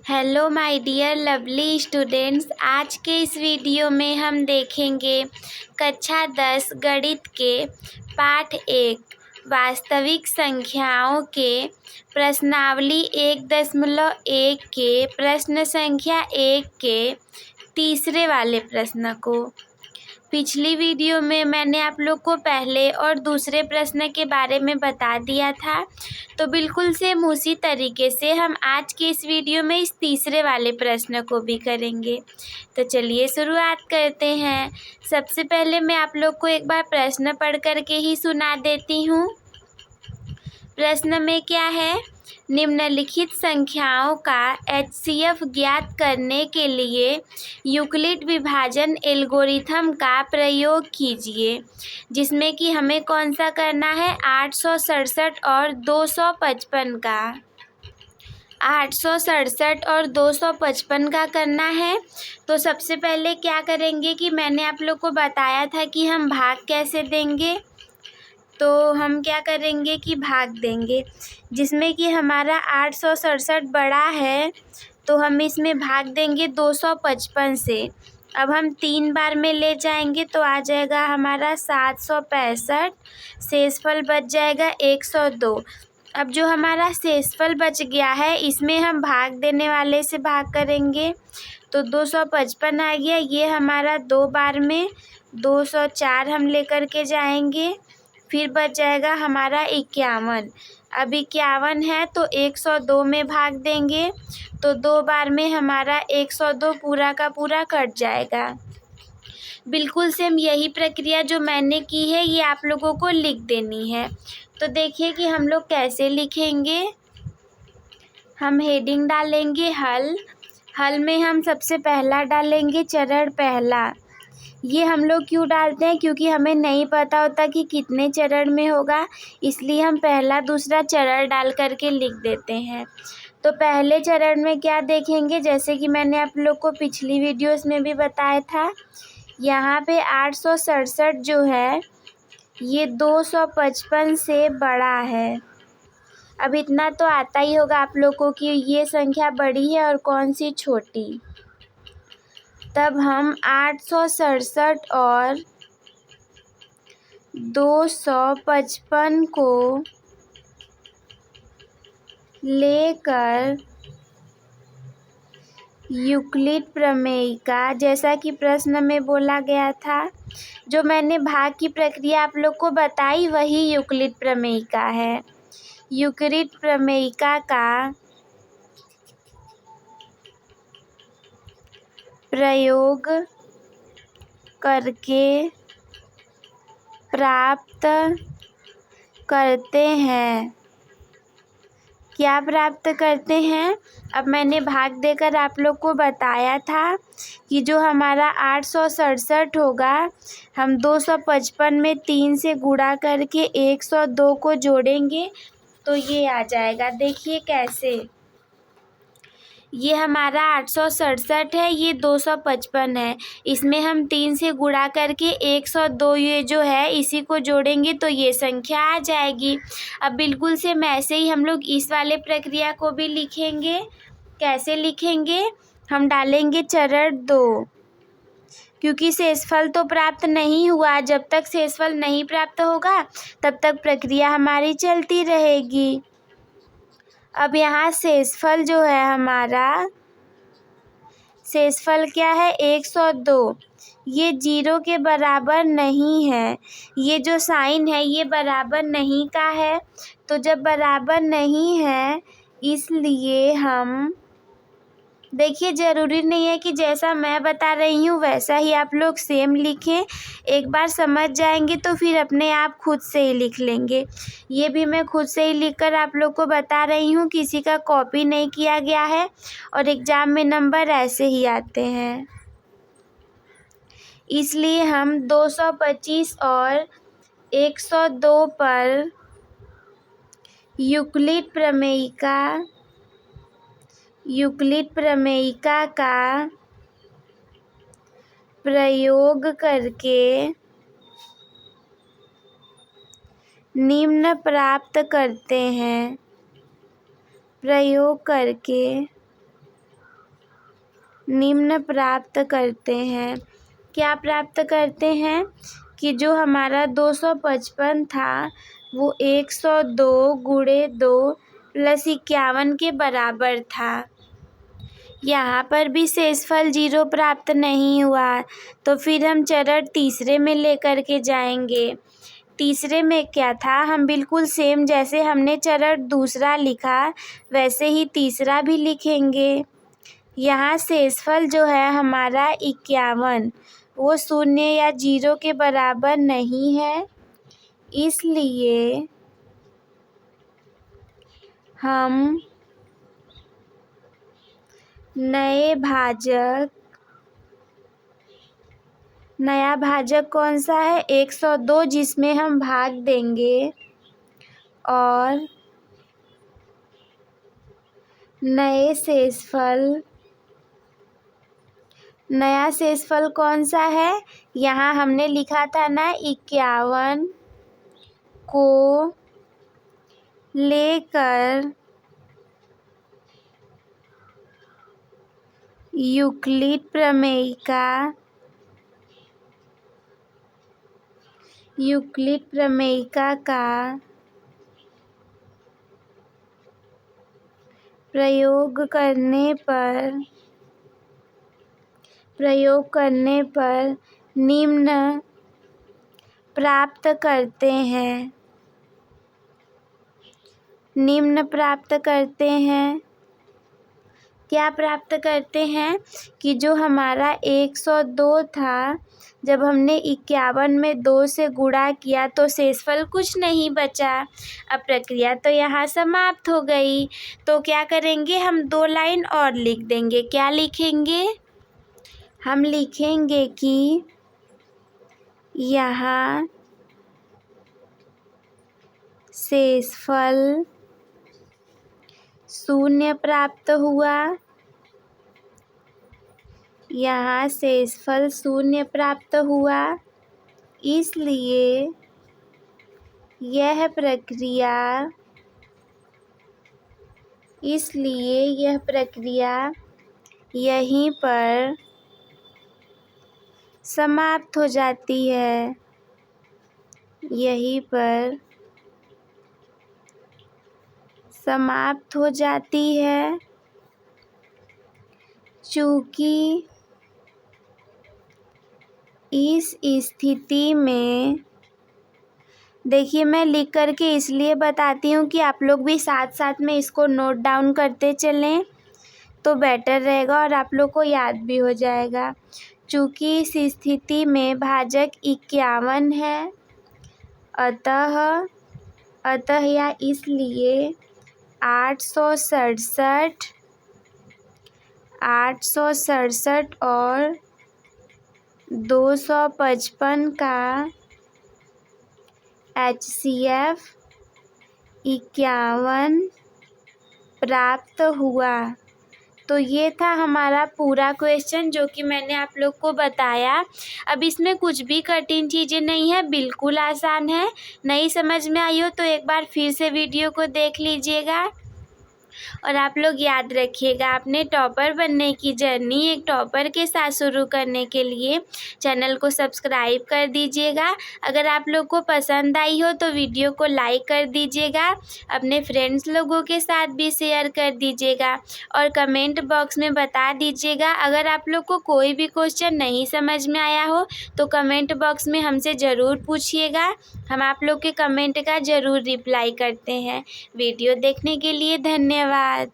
Hello my dear lovely students. आज के इस वीडियो में हम देखेंगे कक्षा 10 गणित के पाठ 1 वास्तविक संख्याओं के प्रश्नावली 1.1 के प्रश्न संख्या 1 के तीसरे वाले प्रश्न को। पिछली वीडियो में मैंने आप लोग को पहले और दूसरे प्रश्न के बारे में बता दिया था, तो बिल्कुल सेम उसी तरीके से हम आज के इस वीडियो में इस तीसरे वाले प्रश्न को भी करेंगे। तो चलिए शुरुआत करते हैं। सबसे पहले मैं आप लोग को एक बार प्रश्न पढ़ कर के ही सुना देती हूँ। प्रश्न में क्या है? निम्नलिखित संख्याओं का एचसीएफ ज्ञात करने के लिए यूक्लिड विभाजन एल्गोरिथम का प्रयोग कीजिए। जिसमें कि हमें कौन सा करना है? 867 और 255 का। 867 और 255 का करना है। तो सबसे पहले क्या करेंगे कि मैंने आप लोग को बताया था कि हम भाग कैसे देंगे। तो हम क्या करेंगे कि भाग देंगे, जिसमें कि हमारा 867 बड़ा है तो हम इसमें भाग देंगे 255 से। अब हम 3 बार में ले जाएंगे तो आ जाएगा हमारा 765। शेषफल बच जाएगा 102। अब जो हमारा शेषफल बच गया है इसमें हम भाग देने वाले से भाग करेंगे तो 255 आ गया। ये हमारा 2 बार में 204 हम लेकर के जाएंगे। फिर बच जाएगा हमारा 51। अब 51 है तो 102 में भाग देंगे तो 2 बार में हमारा 102 पूरा का पूरा कट जाएगा। बिल्कुल सेम यही प्रक्रिया जो मैंने की है ये आप लोगों को लिख देनी है। तो देखिए कि हम लोग कैसे लिखेंगे। हम हेडिंग डालेंगे हल। हल में हम सबसे पहला डालेंगे चरण पहला। ये हम लोग क्यों डालते हैं? क्योंकि हमें नहीं पता होता कि कितने चरण में होगा, इसलिए हम पहला दूसरा चरण डाल करके लिख देते हैं। तो पहले चरण में क्या देखेंगे, जैसे कि मैंने आप लोग को पिछली वीडियोस में भी बताया था, यहाँ पे 867 जो है ये 255 से बड़ा है। अब इतना तो आता ही होगा आप लोग को कि ये संख्या बड़ी है और कौन सी छोटी। तब हम 867 और 255 को लेकर यूक्लिड प्रमेय का, जैसा कि प्रश्न में बोला गया था, जो मैंने भाग की प्रक्रिया आप लोग को बताई वही यूक्लिड प्रमेय का है। यूक्लिड प्रमेय का प्रयोग करके प्राप्त करते हैं। क्या प्राप्त करते हैं? अब मैंने भाग देकर आप लोग को बताया था कि जो हमारा 867 होगा हम 255 में 3 से गुणा करके 102 को जोड़ेंगे तो ये आ जाएगा। देखिए कैसे, ये हमारा 867 है, ये 255 है, इसमें हम 3 से गुणा करके 102 ये जो है इसी को जोड़ेंगे तो ये संख्या आ जाएगी। अब बिल्कुल से ऐसे ही हम लोग इस वाले प्रक्रिया को भी लिखेंगे। कैसे लिखेंगे? हम डालेंगे चरण 2, क्योंकि शेषफल तो प्राप्त नहीं हुआ। जब तक शेषफल नहीं प्राप्त होगा तब तक प्रक्रिया हमारी चलती रहेगी। अब यहाँ शेषफल जो है हमारा, शेषफल क्या है? 102। ये 0 के बराबर नहीं है, ये जो साइन है ये बराबर नहीं का है। तो जब बराबर नहीं है इसलिए हम, देखिए ज़रूरी नहीं है कि जैसा मैं बता रही हूँ वैसा ही आप लोग सेम लिखें। एक बार समझ जाएंगे तो फिर अपने आप खुद से ही लिख लेंगे। ये भी मैं खुद से ही लिखकर आप लोग को बता रही हूँ, किसी का कॉपी नहीं किया गया है और एग्ज़ाम में नंबर ऐसे ही आते हैं। इसलिए हम 225 और 102 पर यूक्लिड प्रमेयिका का प्रयोग करके निम्न प्राप्त करते हैं। प्रयोग करके निम्न प्राप्त करते हैं। क्या प्राप्त करते हैं कि जो हमारा 255 था वो 102 गुणे 2 प्लस 51 के बराबर था। यहाँ पर भी शेषफल 0 प्राप्त नहीं हुआ, तो फिर हम चरण तीसरे में लेकर के जाएंगे। तीसरे में क्या था, हम बिल्कुल सेम जैसे हमने चरण दूसरा लिखा वैसे ही तीसरा भी लिखेंगे। यहाँ शेषफल जो है हमारा 51 वो 0 या 0 के बराबर नहीं है, इसलिए हम नया भाजक कौन सा है, 102, जिसमें हम भाग देंगे और नया शेषफल कौन सा है, यहाँ हमने लिखा था ना 51 को लेकर यूक्लिड प्रमेयिका का प्रयोग करने पर निम्न प्राप्त करते हैं। क्या प्राप्त करते हैं कि जो हमारा 102 था, जब हमने 51 में 2 से गुणा किया तो शेषफल कुछ नहीं बचा। अब प्रक्रिया तो यहाँ समाप्त हो गई, तो क्या करेंगे, हम 2 लाइन और लिख देंगे। क्या लिखेंगे, हम लिखेंगे कि यहाँ शेषफल 0 प्राप्त हुआ। यहाँ शेषफल 0 प्राप्त हुआ, इसलिए यह प्रक्रिया यहीं पर समाप्त हो जाती है। चूँकि इस स्थिति में, देखिए मैं लिख करके इसलिए बताती हूँ कि आप लोग भी साथ साथ में इसको नोट डाउन करते चलें तो बेटर रहेगा और आप लोग को याद भी हो जाएगा। चूँकि इस स्थिति में भाजक 51 है, अतः या इसलिए 867 और 255 का HCF 51 प्राप्त हुआ। तो ये था हमारा पूरा क्वेश्चन जो कि मैंने आप लोग को बताया। अब इसमें कुछ भी कठिन चीज़ें नहीं है, बिल्कुल आसान है। नहीं समझ में आई हो तो एक बार फिर से वीडियो को देख लीजिएगा। और आप लोग याद रखिएगा, अपने टॉपर बनने की जर्नी एक टॉपर के साथ शुरू करने के लिए चैनल को सब्सक्राइब कर दीजिएगा। अगर आप लोग को पसंद आई हो तो वीडियो को लाइक कर दीजिएगा, अपने फ्रेंड्स लोगों के साथ भी शेयर कर दीजिएगा और कमेंट बॉक्स में बता दीजिएगा। अगर आप लोग को कोई भी क्वेश्चन नहीं समझ में आया हो तो कमेंट बॉक्स में हमसे ज़रूर पूछिएगा, हम आप लोग के कमेंट का ज़रूर रिप्लाई करते हैं। वीडियो देखने के लिए धन्यवाद।